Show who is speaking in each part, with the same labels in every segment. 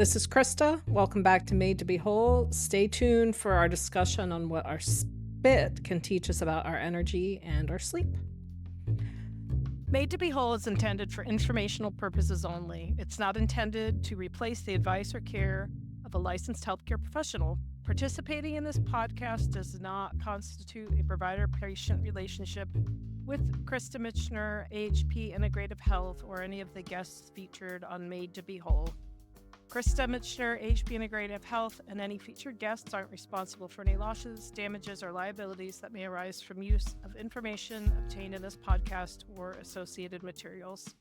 Speaker 1: This is Krista. Welcome back to Made to Be Whole. Stay tuned for our discussion on what our spit can teach us about our energy and our sleep.
Speaker 2: Made to Be Whole is intended for informational purposes only. It's not intended to replace the advice or care of a licensed healthcare professional. Participating in this podcast does not constitute a provider-patient relationship with Krista Michener, AHP Integrative Health, or any of the guests featured on Made to Be Whole. Krista Michener, AHP Integrative Health, and any featured guests aren't responsible for any losses, damages, or liabilities that may arise from use of information obtained in this podcast or associated materials.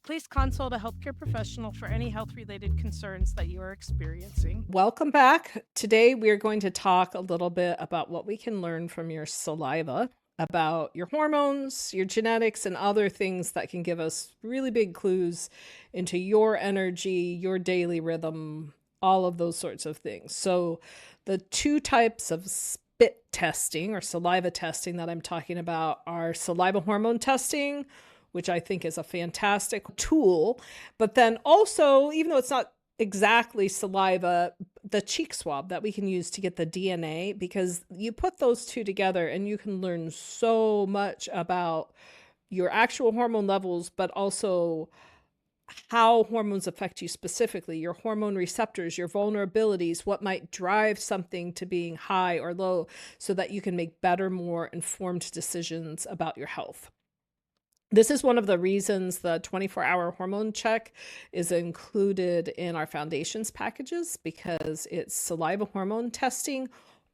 Speaker 2: Please consult a healthcare professional for any health-related concerns that you are experiencing.
Speaker 1: Welcome back. Today we are going to talk a little bit about what we can learn from your saliva, about your hormones, your genetics, and other things that can give us really big clues into your energy, your daily rhythm, all of those sorts of things. So the two types of spit testing or saliva testing that I'm talking about are saliva hormone testing, which I think is a fantastic tool, but then also, even though it's not exactly saliva, the cheek swab that we can use to get the DNA, because you put those two together and you can learn so much about your actual hormone levels, but also how hormones affect you specifically, your hormone receptors, your vulnerabilities, what might drive something to being high or low, so that you can make better, more informed decisions about your health. This is one of the reasons the 24-hour hormone check is included in our foundations packages, because it's saliva hormone testing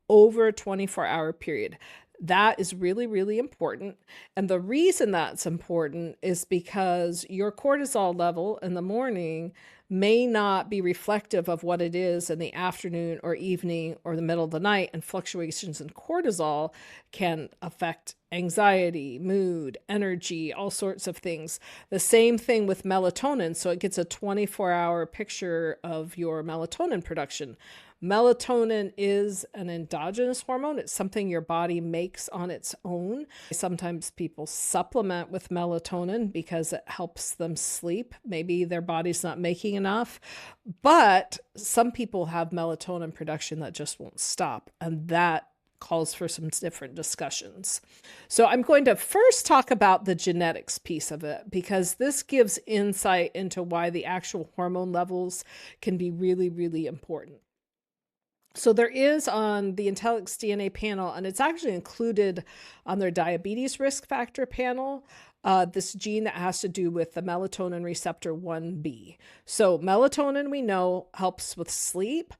Speaker 1: over a 24-hour period. That is really, really important. And the reason that's important is because your cortisol level in the morning may not be reflective of what it is in the afternoon or evening or the middle of the night, and fluctuations in cortisol can affect anxiety, mood, energy, all sorts of things. The same thing with melatonin. So it gets a 24-hour picture of your melatonin production. Melatonin is an endogenous hormone. It's something your body makes on its own. Sometimes people supplement with melatonin because it helps them sleep. Maybe their body's not making enough, but some people have melatonin production that just won't stop, and that calls for some different discussions. So I'm going to first talk about the genetics piece of it, because this gives insight into why the actual hormone levels can be really, really important. So there is on the Intelligence DNA panel, and it's actually included on their diabetes risk factor panel, this gene that has to do with the melatonin receptor 1B. So melatonin, we know, helps with sleep,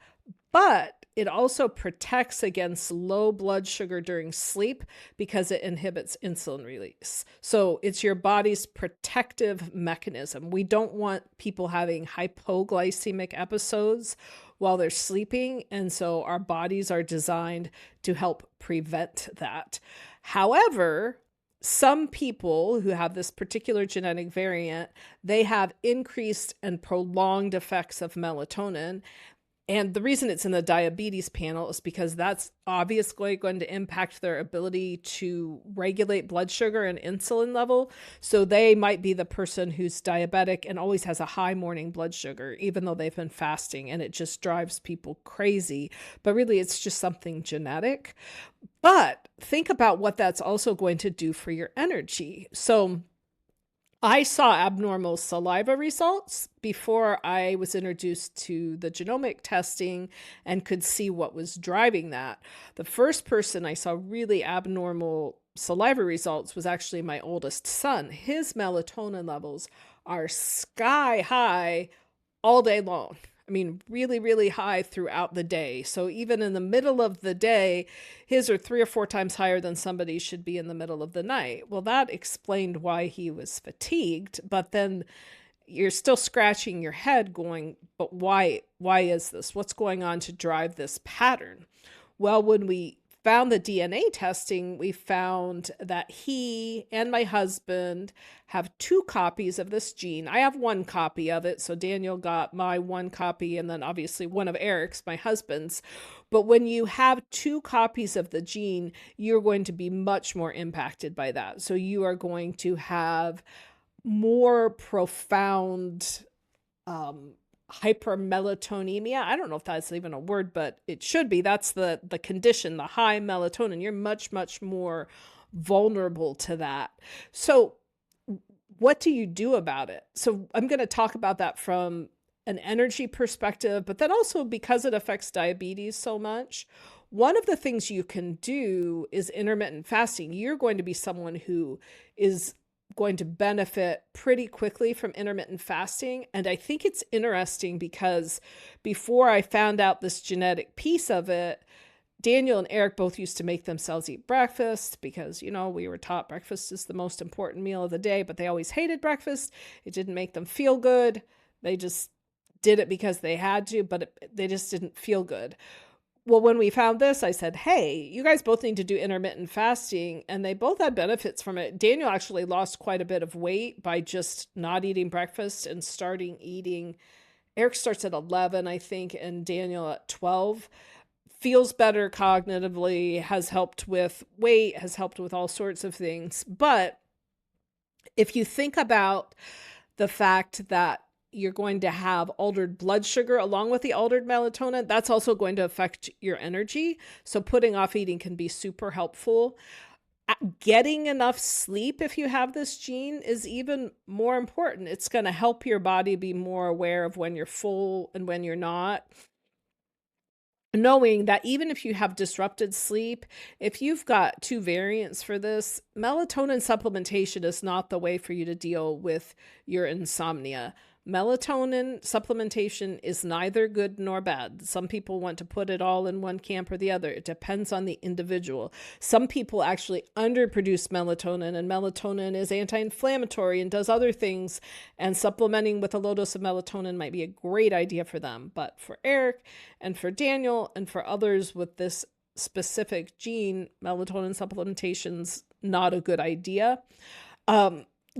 Speaker 1: but it also protects against low blood sugar during sleep because it inhibits insulin release. So it's your body's protective mechanism. We don't want people having hypoglycemic episodes while they're sleeping, and so our bodies are designed to help prevent that. However, some people who have this particular genetic variant, they have increased and prolonged effects of melatonin. And the reason it's in the diabetes panel is because that's obviously going to impact their ability to regulate blood sugar and insulin level. So they might be the person who's diabetic and always has a high morning blood sugar, even though they've been fasting, and it just drives people crazy. But really, it's just something genetic. But think about what that's also going to do for your energy. So I saw abnormal saliva results before I was introduced to the genomic testing and could see what was driving that. The first person I saw really abnormal saliva results was actually my oldest son. His melatonin levels are sky high all day long. I mean, really, really high throughout the day. So even in the middle of the day, his are 3 or 4 times higher than somebody should be in the middle of the night. Well, that explained why he was fatigued, but then you're still scratching your head going, but why is this? What's going on to drive this pattern? Well, when we found the DNA testing, we found that he and my husband have 2 copies of this gene. I have 1 copy of it. So Daniel got my 1 copy, and then obviously one of Eric's, my husband's. But when you have 2 copies of the gene, you're going to be much more impacted by that. So you are going to have more profound hypermelatonemia. I don't know if that's even a word, but it should be. That's the condition, the high melatonin. You're much, much more vulnerable to that. So what do you do about it? So I'm going to talk about that from an energy perspective, but then also because it affects diabetes so much. One of the things you can do is intermittent fasting. You're going to be someone who is going to benefit pretty quickly from intermittent fasting. And I think it's interesting because before I found out this genetic piece of it, Daniel and Eric both used to make themselves eat breakfast because, we were taught breakfast is the most important meal of the day, but they always hated breakfast. It didn't make them feel good. They just did it because they had to, but they just didn't feel good. Well, when we found this, I said, hey, you guys both need to do intermittent fasting. And they both had benefits from it. Daniel actually lost quite a bit of weight by just not eating breakfast and starting eating. Eric starts at 11, I think, and Daniel at 12. Feels better cognitively, has helped with weight, has helped with all sorts of things. But if you think about the fact that you're going to have altered blood sugar along with the altered melatonin, that's also going to affect your energy. So putting off eating can be super helpful. Getting enough sleep, if you have this gene, is even more important. It's going to help your body be more aware of when you're full and when you're not. Knowing that even if you have disrupted sleep, if you've got two variants for this, melatonin supplementation is not the way for you to deal with your insomnia. Melatonin supplementation is neither good nor bad. Some people want to put it all in one camp or the other. It depends on the individual. Some people actually underproduce melatonin, and melatonin is anti-inflammatory and does other things, and supplementing with a low dose of melatonin might be a great idea for them. But for Eric and for Daniel and for others with this specific gene, melatonin supplementation's not a good idea.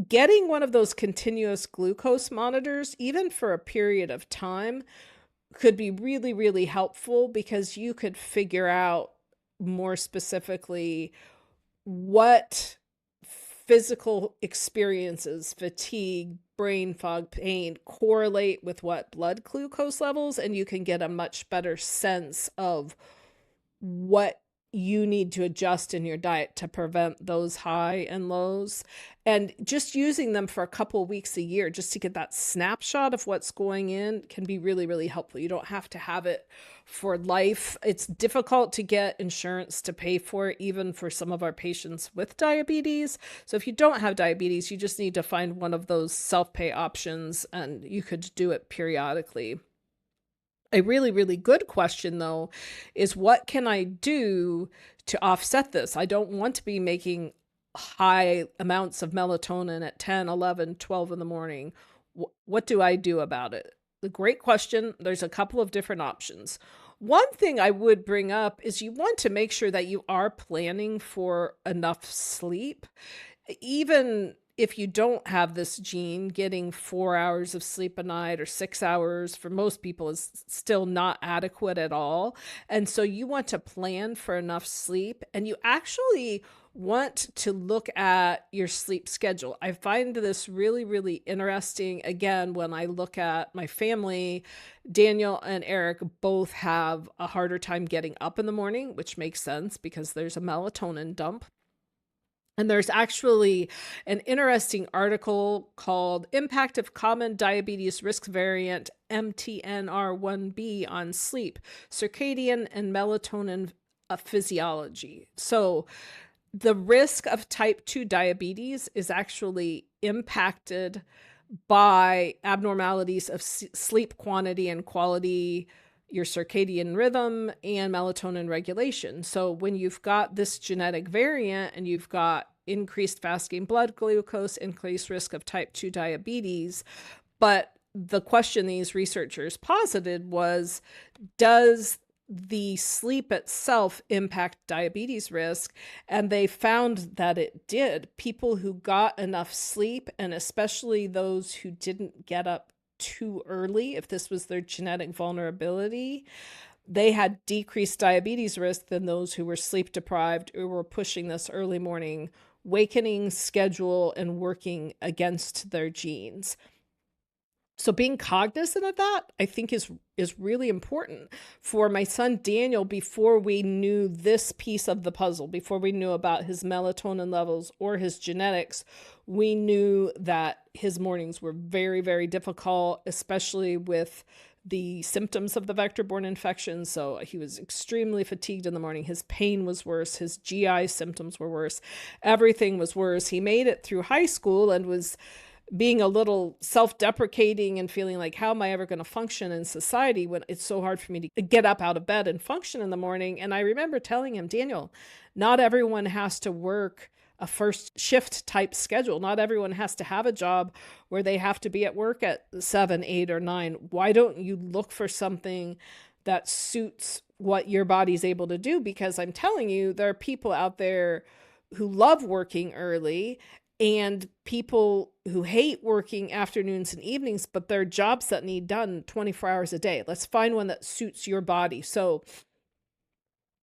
Speaker 1: Getting one of those continuous glucose monitors, even for a period of time, could be really, really helpful because you could figure out more specifically what physical experiences, fatigue, brain fog, pain, correlate with what blood glucose levels, and you can get a much better sense of what you need to adjust in your diet to prevent those high and lows. And just using them for a couple of weeks a year, just to get that snapshot of what's going in, can be really, really helpful. You don't have to have it for life. It's difficult to get insurance to pay for it, even for some of our patients with diabetes. So if you don't have diabetes, you just need to find one of those self-pay options, and you could do it periodically. A really, really good question, though, is what can I do to offset this? I don't want to be making high amounts of melatonin at 10, 11, 12 in the morning. What do I do about it? The great question. There's a couple of different options. One thing I would bring up is you want to make sure that you are planning for enough sleep. Even if you don't have this gene, getting 4 hours of sleep a night or 6 hours for most people is still not adequate at all. And so you want to plan for enough sleep, and you actually want to look at your sleep schedule. I find this really, really interesting. Again, when I look at my family, Daniel and Eric both have a harder time getting up in the morning, which makes sense because there's a melatonin dump. And there's actually an interesting article called Impact of Common Diabetes Risk Variant MTNR1B on Sleep, Circadian and Melatonin Physiology. So the risk of type 2 diabetes is actually impacted by abnormalities of sleep quantity and quality, your circadian rhythm, and melatonin regulation. So when you've got this genetic variant and you've got increased fasting blood glucose, increased risk of type 2 diabetes, but the question these researchers posited was, does the sleep itself impact diabetes risk? And they found that it did. People who got enough sleep, and especially those who didn't get up too early, if this was their genetic vulnerability, they had decreased diabetes risk than those who were sleep deprived or were pushing this early morning wakening schedule and working against their genes. So being cognizant of that, I think is really important. For my son Daniel, before we knew this piece of the puzzle, before we knew about his melatonin levels or his genetics, we knew that his mornings were very, very difficult, especially with the symptoms of the vector-borne infection. So he was extremely fatigued in the morning. His pain was worse. His GI symptoms were worse. Everything was worse. He made it through high school and was being a little self-deprecating and feeling like, how am I ever going to function in society when it's so hard for me to get up out of bed and function in the morning? And I remember telling him, Daniel, not everyone has to work a first shift type schedule. Not everyone has to have a job where they have to be at work at 7, 8, or 9. Why don't you look for something that suits what your body's able to do? Because I'm telling you, there are people out there who love working early and people who hate working afternoons and evenings, but they're jobs that need done 24 hours a day. Let's find one that suits your body. So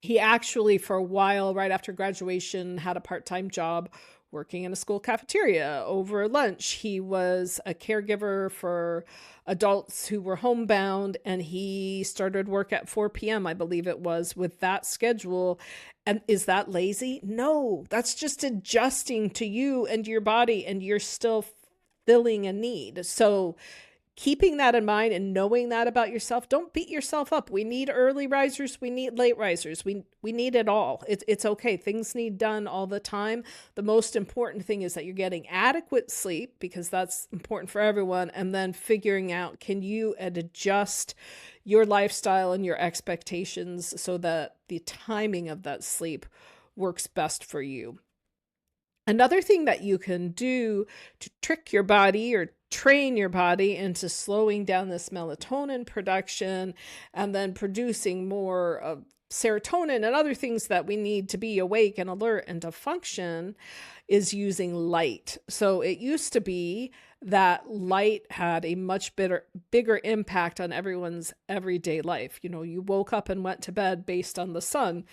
Speaker 1: he actually, for a while, right after graduation, had a part-time job working in a school cafeteria over lunch. He was a caregiver for adults who were homebound, and he started work at 4 p.m., I believe it was, with that schedule. And is that lazy? No, that's just adjusting to you and your body, and you're still filling a need. So keeping that in mind and knowing that about yourself, don't beat yourself up. We need early risers. We need late risers. We need it all. It's okay. Things need done all the time. The most important thing is that you're getting adequate sleep, because that's important for everyone. And then figuring out, can you adjust your lifestyle and your expectations so that the timing of that sleep works best for you. Another thing that you can do to trick your body or train your body into slowing down this melatonin production and then producing more of serotonin and other things that we need to be awake and alert and to function is using light. So it used to be that light had a much bigger impact on everyone's everyday life. You know, you woke up and went to bed based on the sun.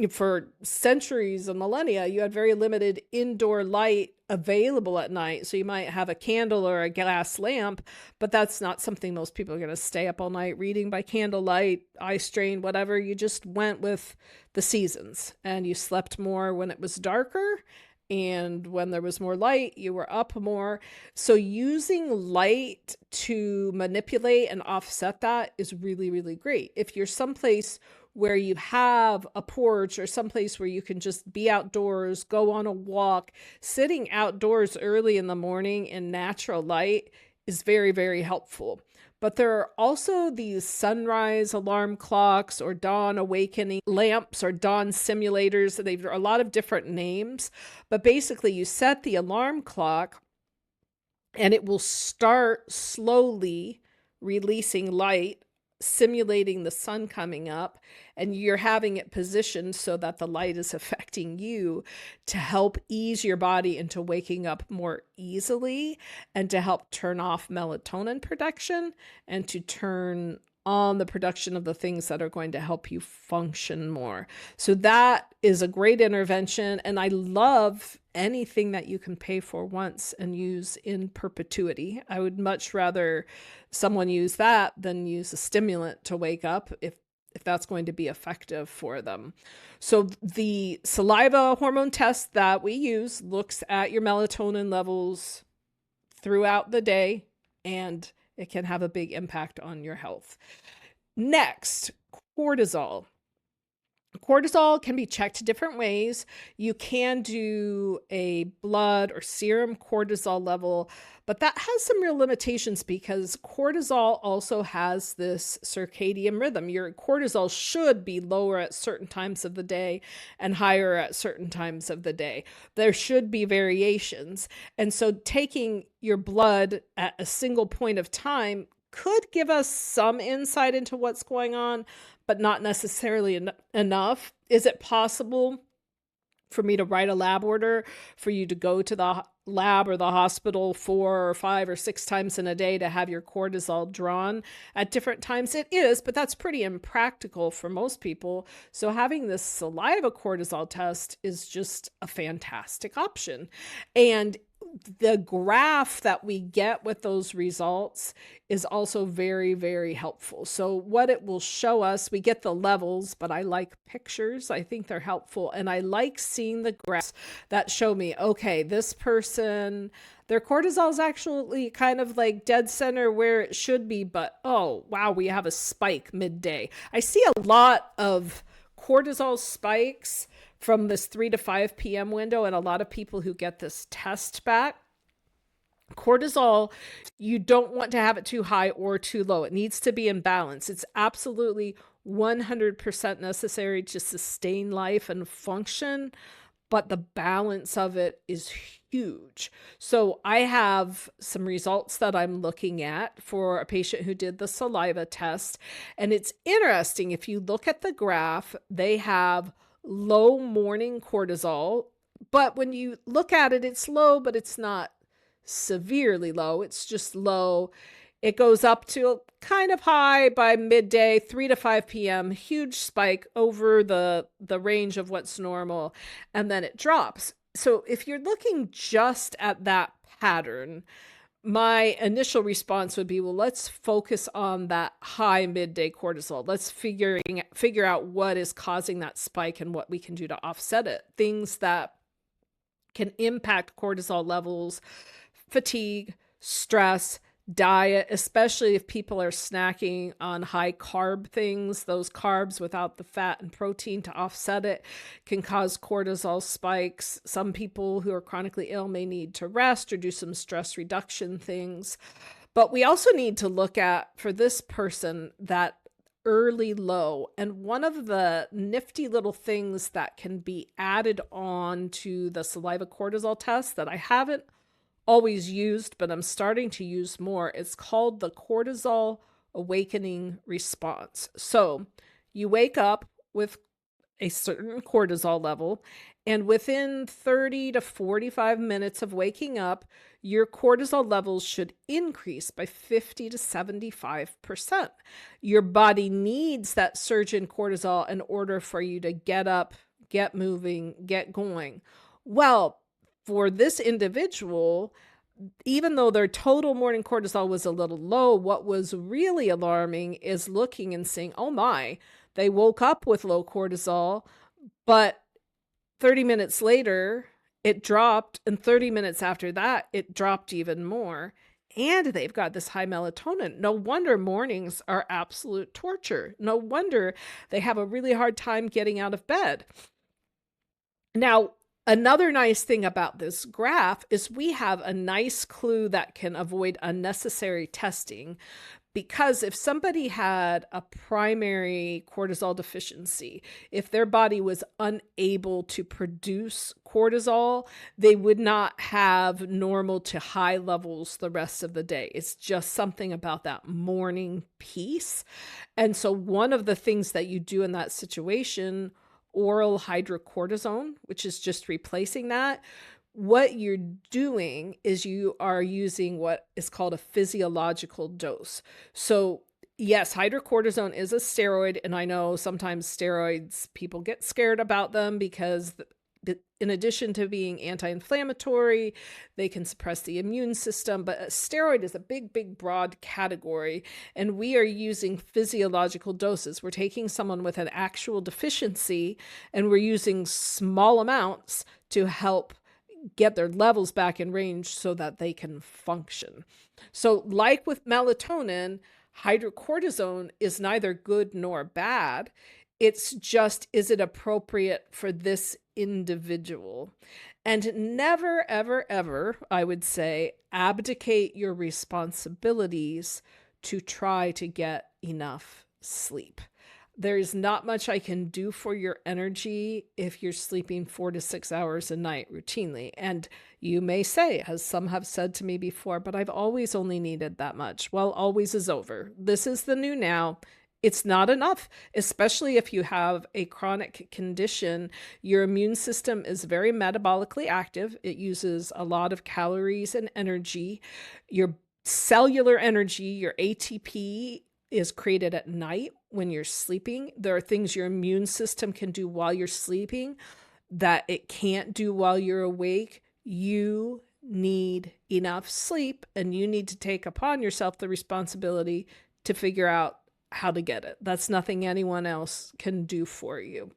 Speaker 1: For centuries and millennia, you had very limited indoor light available at night. So you might have a candle or a gas lamp, but that's not something most people are going to stay up all night reading by candlelight, eye strain, whatever. You just went with the seasons and you slept more when it was darker. And when there was more light, you were up more. So using light to manipulate and offset that is really, really great. If you're someplace where you have a porch or someplace where you can just be outdoors, go on a walk, sitting outdoors early in the morning in natural light is very, very helpful. But there are also these sunrise alarm clocks or dawn awakening lamps or dawn simulators. They've a lot of different names, but basically you set the alarm clock and it will start slowly releasing light, simulating the sun coming up, and you're having it positioned so that the light is affecting you to help ease your body into waking up more easily and to help turn off melatonin production and to turn on the production of the things that are going to help you function more. So that is a great intervention. And I love anything that you can pay for once and use in perpetuity. I would much rather someone use that than use a stimulant to wake up if that's going to be effective for them. So the saliva hormone test that we use looks at your melatonin levels throughout the day, and it can have a big impact on your health. Next, cortisol. Cortisol can be checked different ways. You can do a blood or serum cortisol level, but that has some real limitations because cortisol also has this circadian rhythm. Your cortisol should be lower at certain times of the day and higher at certain times of the day. There should be variations. And so taking your blood at a single point of time could give us some insight into what's going on, but not necessarily enough. Is it possible for me to write a lab order for you to go to the lab or the hospital 4 or 5 or 6 times in a day to have your cortisol drawn at different times? It is, but that's pretty impractical for most people. So having this saliva cortisol test is just a fantastic option. And the graph that we get with those results is also very, very helpful. So what it will show us, we get the levels, but I like pictures. I think they're helpful. And I like seeing the graphs that show me, okay, this person, their cortisol is actually kind of like dead center where it should be, but oh, wow, we have a spike midday. I see a lot of cortisol spikes from this 3 to 5 p.m. window, and a lot of people who get this test back. Cortisol, you don't want to have it too high or too low. It needs to be in balance. It's absolutely 100% necessary to sustain life and function, but the balance of it is huge. So I have some results that I'm looking at for a patient who did the saliva test. And it's interesting, if you look at the graph, they have low morning cortisol, but when you look at it, it's low, but it's not severely low. It's just low. It goes up to kind of high by midday, 3 to 5 p.m., huge spike over the range of what's normal, and then it drops. So if you're looking just at that pattern, my initial response would be, well, let's focus on that high midday cortisol. Let's figure out what is causing that spike and what we can do to offset it. Things that can impact cortisol levels: fatigue, stress, diet, especially if people are snacking on high carb things. Those carbs without the fat and protein to offset it can cause cortisol spikes. Some people who are chronically ill may need to rest or do some stress reduction things. But we also need to look at, for this person, that early low. And one of the nifty little things that can be added on to the saliva cortisol test that I haven't always used, but I'm starting to use more, it's called the cortisol awakening response. So you wake up with a certain cortisol level, and within 30 to 45 minutes of waking up, your cortisol levels should increase by 50 to 75%. Your body needs that surge in cortisol in order for you to get up, get moving, get going. Well, for this individual, even though their total morning cortisol was a little low, what was really alarming is looking and saying, oh my, they woke up with low cortisol, but 30 minutes later, it dropped, and 30 minutes after that, it dropped even more. And they've got this high melatonin. No wonder mornings are absolute torture. No wonder they have a really hard time getting out of bed. Now, another nice thing about this graph is we have a nice clue that can avoid unnecessary testing, because if somebody had a primary cortisol deficiency, if their body was unable to produce cortisol, they would not have normal to high levels the rest of the day. It's just something about that morning piece. And so one of the things that you do in that situation, oral hydrocortisone, which is just replacing that, what you're doing is you are using what is called a physiological dose. So yes, hydrocortisone is a steroid, and I know sometimes steroids, people get scared about them because in addition to being anti-inflammatory, they can suppress the immune system. But a steroid is a big, big, broad category, and we are using physiological doses. We're taking someone with an actual deficiency, and we're using small amounts to help get their levels back in range so that they can function. So like with melatonin, hydrocortisone is neither good nor bad. It's just, is it appropriate for this individual? And never, ever, ever, I would say, abdicate your responsibilities to try to get enough sleep. There is not much I can do for your energy if you're sleeping 4 to 6 hours a night routinely. And you may say, as some have said to me before, but I've always only needed that much. Well, always is over. This is the new now. It's not enough, especially if you have a chronic condition. Your immune system is very metabolically active. It uses a lot of calories and energy. Your cellular energy, your ATP, is created at night when you're sleeping. There are things your immune system can do while you're sleeping that it can't do while you're awake. You need enough sleep, and you need to take upon yourself the responsibility to figure out how to get it. That's nothing anyone else can do for you.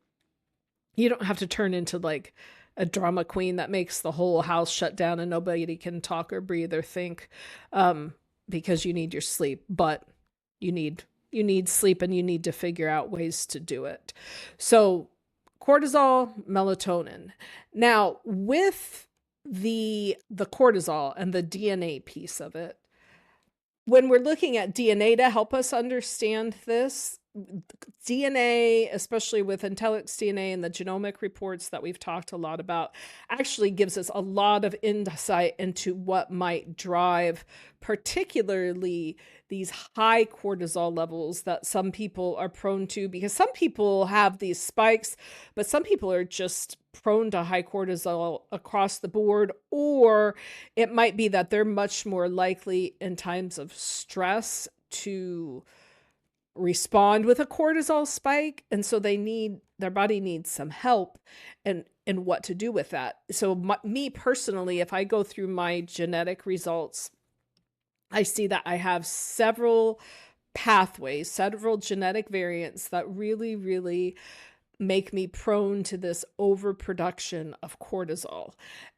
Speaker 1: You don't have to turn into like a drama queen that makes the whole house shut down and nobody can talk or breathe or think, because you need your sleep. But you need sleep, and you need to figure out ways to do it. So cortisol, melatonin. Now, with the cortisol and the DNA piece of it, when we're looking at DNA to help us understand this, DNA, especially with Intelligence DNA and the genomic reports that we've talked a lot about, actually gives us a lot of insight into what might drive particularly these high cortisol levels that some people are prone to, because some people have these spikes, but some people are just prone to high cortisol across the board, or it might be that they're much more likely in times of stress to respond with a cortisol spike, and so their body needs some help and what to do with that. So me personally, if I go through my genetic results, I see that I have several pathways, several genetic variants that really make me prone to this overproduction of cortisol.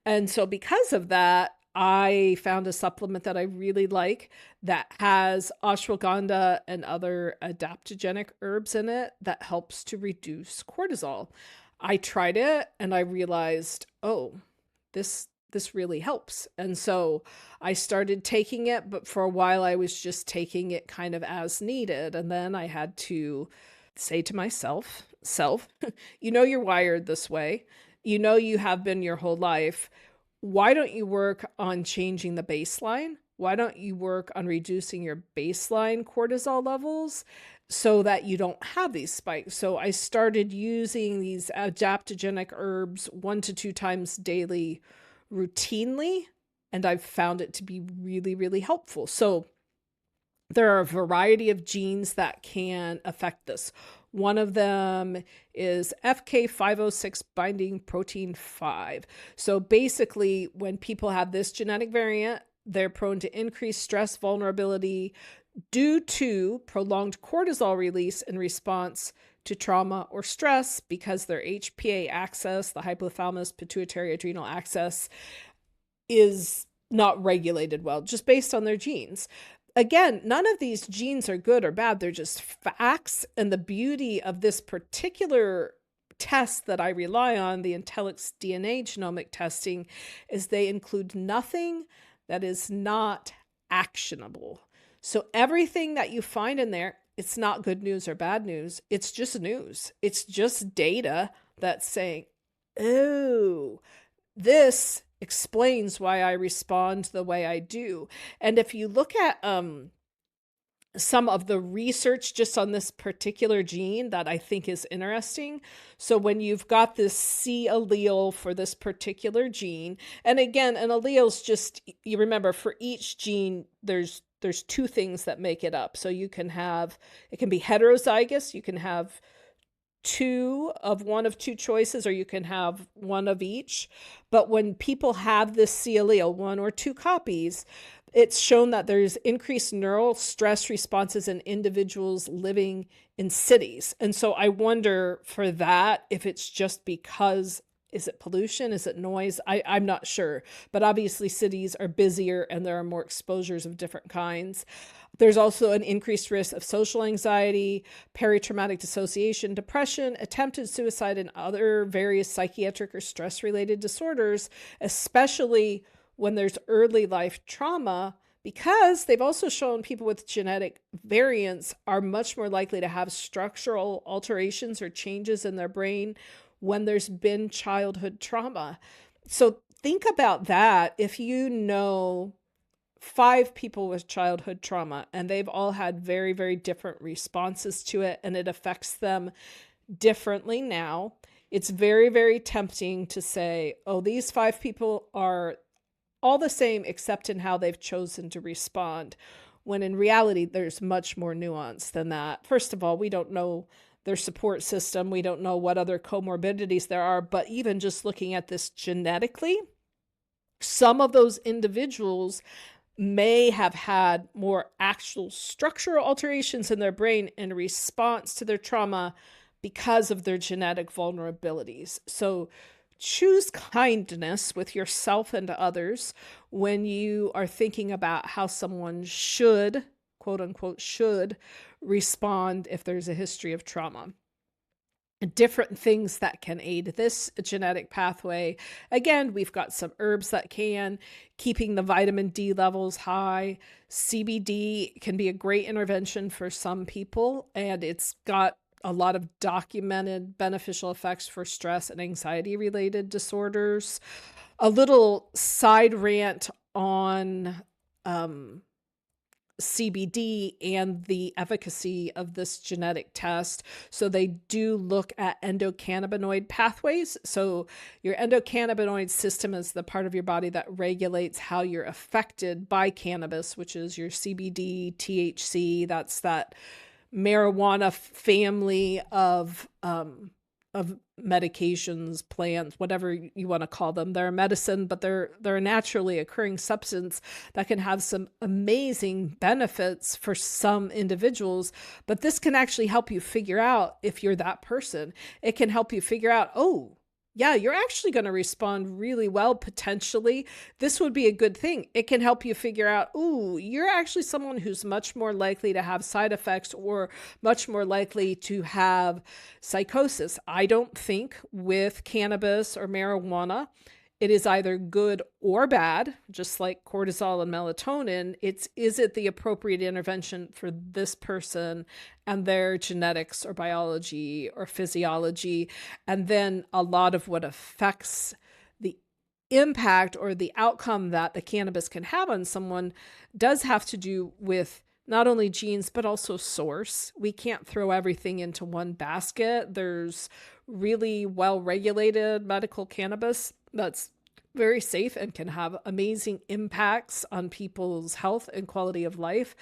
Speaker 1: And so because of that, I found a supplement that I really like that has ashwagandha and other adaptogenic herbs in it that helps to reduce cortisol. I tried it and I realized, oh, this really helps. And so I started taking it, but for a while I was just taking it kind of as needed. And then I had to say to myself, you're wired this way. You have been your whole life. Why don't you work on changing the baseline? Why don't you work on reducing your baseline cortisol levels so that you don't have these spikes? So I started using these adaptogenic herbs 1 to 2 times daily routinely, and I've found it to be really helpful. So there are a variety of genes that can affect this. One of them is FK506 binding protein 5. So basically, when people have this genetic variant, they're prone to increased stress vulnerability due to prolonged cortisol release in response to trauma or stress, because their HPA axis, the hypothalamus pituitary adrenal axis, is not regulated well, just based on their genes. Again, none of these genes are good or bad. They're just facts. And the beauty of this particular test that I rely on, the Intelligence DNA genomic testing, is they include nothing that is not actionable. So everything that you find in there, it's not good news or bad news. It's just news. It's just data that's saying, oh, this explains why I respond the way I do. And if you look at some of the research just on this particular gene that I think is interesting. So when you've got this C allele for this particular gene, and again, an allele is just, you remember, for each gene, there's 2 things that make it up. So it can be heterozygous, you can have 2 of one of 2 choices, or you can have one of each. But when people have this C allele, 1 or 2 copies, it's shown that there's increased neural stress responses in individuals living in cities. And so I wonder for that, if it's just because, is it pollution? Is it noise? I'm not sure. But obviously cities are busier and there are more exposures of different kinds. There's also an increased risk of social anxiety, peritraumatic dissociation, depression, attempted suicide, and other various psychiatric or stress-related disorders, especially when there's early life trauma, because they've also shown people with genetic variants are much more likely to have structural alterations or changes in their brain when there's been childhood trauma. So think about that. If you know 5 people with childhood trauma and they've all had very different responses to it, and it affects them differently now, it's very tempting to say, oh, these 5 people are all the same except in how they've chosen to respond, when in reality there's much more nuance than that. First of all, we don't know their support system. We don't know what other comorbidities there are, but even just looking at this genetically, Some of those individuals may have had more actual structural alterations in their brain in response to their trauma because of their genetic vulnerabilities. So choose kindness with yourself and others when you are thinking about how someone should, quote unquote, should respond if there's a history of trauma. Different things that can aid this genetic pathway. Again, we've got some herbs that can, keeping the vitamin D levels high. CBD can be a great intervention for some people, and it's got a lot of documented beneficial effects for stress and anxiety related disorders. A little side rant on CBD and the efficacy of this genetic test. So they do look at endocannabinoid pathways. So your endocannabinoid system is the part of your body that regulates how you're affected by cannabis, which is your CBD, THC. That's that marijuana family of medications, plants, whatever you want to call them. They're a medicine, but they're a naturally occurring substance that can have some amazing benefits for some individuals. But this can actually help you figure out if you're that person. It can help you figure out, oh, yeah, you're actually going to respond really well, potentially. This would be a good thing. It can help you figure out, ooh, you're actually someone who's much more likely to have side effects or much more likely to have psychosis. I don't think with cannabis or marijuana, it is either good or bad, just like cortisol and melatonin. Is it the appropriate intervention for this person and their genetics or biology or physiology? And then a lot of what affects the impact or the outcome that the cannabis can have on someone does have to do with not only genes, but also source. We can't throw everything into one basket. There's really well-regulated medical cannabis that's very safe and can have amazing impacts on people's health and quality of life.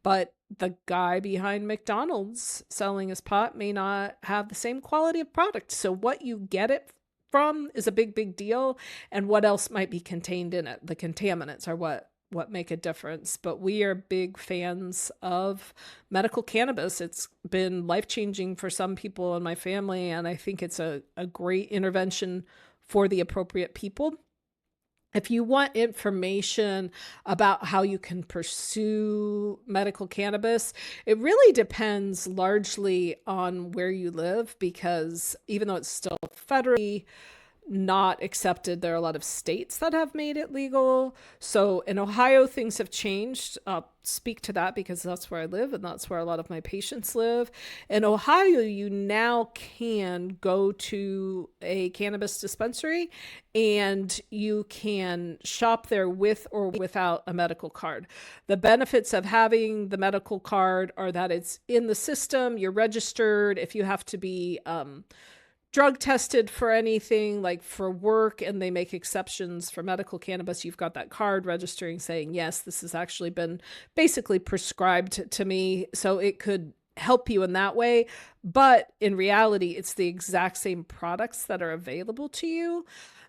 Speaker 1: But the guy behind McDonald's selling his pot may not have the same quality of product. So what you get it from is a big, big deal. And what else might be contained in it? The contaminants are what make a difference. But we are big fans of medical cannabis. It's been life-changing for some people in my family, and I think it's a great intervention for the appropriate people. If you want information about how you can pursue medical cannabis, it really depends largely on where you live, because even though it's still federally not accepted, there are a lot of states that have made it legal. So in Ohio, things have changed. I'll speak to that because that's where I live and that's where a lot of my patients live. In Ohio, you now can go to a cannabis dispensary and you can shop there with or without a medical card. The benefits of having the medical card are that it's in the system, you're registered. If you have to be drug tested for anything, like for work, and they make exceptions for medical cannabis, you've got that card registering saying, yes, this has actually been basically prescribed to me. So it could help you in that way. But in reality, it's the exact same products that are available to you.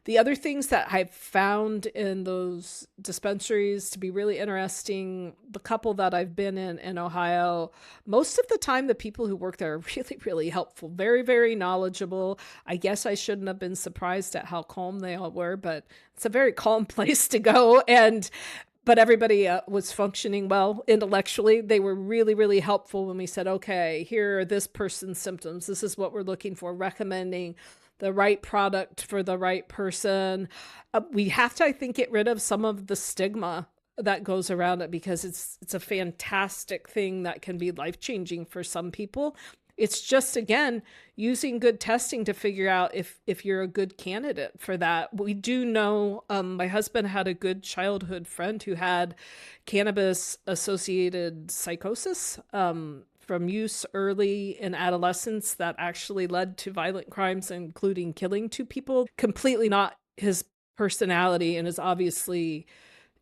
Speaker 1: The other things that I've found in those dispensaries to be really interesting, the couple that I've been in Ohio, most of the time the people who work there are really, really helpful, very, very knowledgeable. I guess I shouldn't have been surprised at how calm they all were, but it's a very calm place to go. But everybody was functioning well intellectually. They were really, really helpful when we said, okay, here are this person's symptoms. This is what we're looking for, recommending the right product for the right person. We have to, I think, get rid of some of the stigma that goes around it, because it's a fantastic thing that can be life-changing for some people. It's just, again, using good testing to figure out if you're a good candidate for that. We do know, my husband had a good childhood friend who had cannabis-associated psychosis from use early in adolescence that actually led to violent crimes, including killing 2 people. Completely not his personality, and is obviously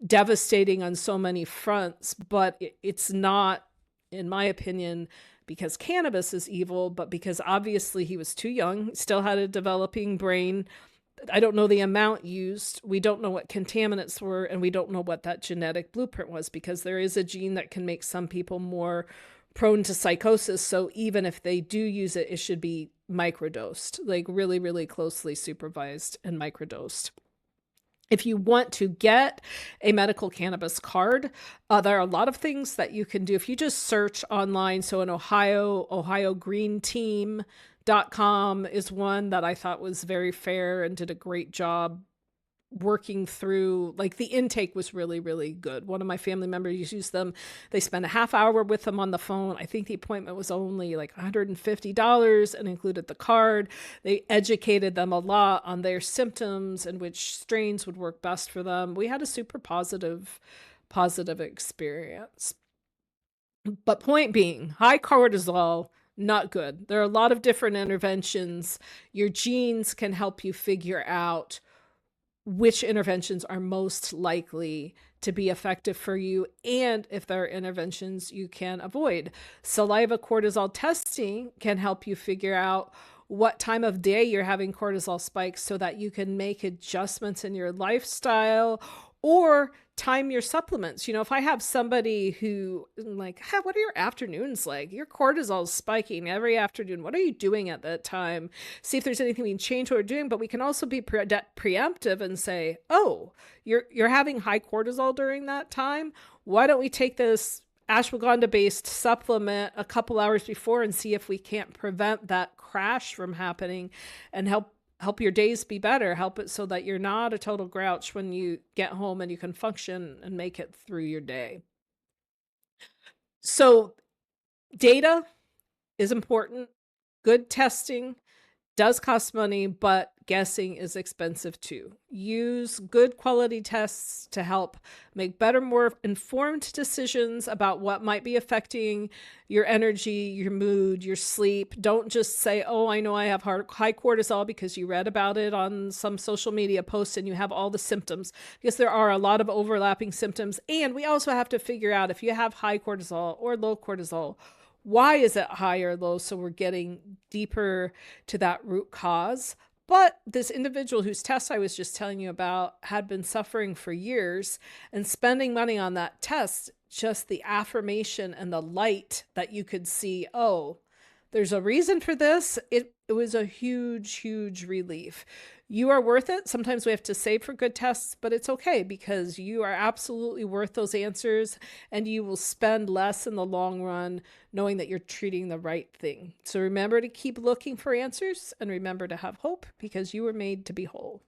Speaker 1: devastating on so many fronts, but it's not, in my opinion, because cannabis is evil, but because obviously he was too young, still had a developing brain, I don't know the amount used. We don't know what contaminants were, and we don't know what that genetic blueprint was, because there is a gene that can make some people more prone to psychosis. So even if they do use it, it should be microdosed, like really, really closely supervised and microdosed. If you want to get a medical cannabis card, there are a lot of things that you can do. If you just search online, so in Ohio, OhioGreenTeam.com is one that I thought was very fair and did a great job working through, like, the intake was really, really good. One of my family members used them. They spent a half hour with them on the phone. I think the appointment was only like $150 and included the card. They educated them a lot on their symptoms and which strains would work best for them. We had a super positive experience. But point being, high cortisol, not good. There are a lot of different interventions. Your genes can help you figure out which interventions are most likely to be effective for you, and if there are interventions you can avoid. Saliva cortisol testing can help you figure out what time of day you're having cortisol spikes so that you can make adjustments in your lifestyle or time your supplements. You know, if I have somebody who, like, hey, what are your afternoons like? Your cortisol is spiking every afternoon. What are you doing at that time? See if there's anything we can change what we're doing, but we can also be preemptive and say, oh, you're having high cortisol during that time. Why don't we take this ashwagandha-based supplement a couple hours before and see if we can't prevent that crash from happening and help your days be better, help it so that you're not a total grouch when you get home and you can function and make it through your day. So data is important. Good testing does cost money, but guessing is expensive too. Use good quality tests to help make better, more informed decisions about what might be affecting your energy, your mood, your sleep. Don't just say, oh, I know I have high cortisol because you read about it on some social media post and you have all the symptoms, because there are a lot of overlapping symptoms. And we also have to figure out if you have high cortisol or low cortisol, why is it high or low? So we're getting deeper to that root cause. But this individual whose test I was just telling you about had been suffering for years, and spending money on that test, just the affirmation and the light that you could see, oh, there's a reason for this. It was a huge, huge relief. You are worth it. Sometimes we have to save for good tests, but it's okay, because you are absolutely worth those answers, and you will spend less in the long run knowing that you're treating the right thing. So remember to keep looking for answers, and remember to have hope, because you were made to be whole.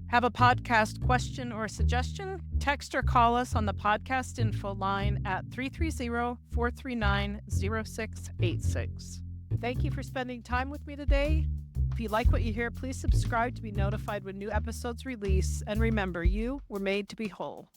Speaker 2: Have a podcast question or suggestion? Text or call us on the podcast info line at 330-439-0686. Thank you for spending time with me today. If you like what you hear, please subscribe to be notified when new episodes release. And remember, you were made to be whole.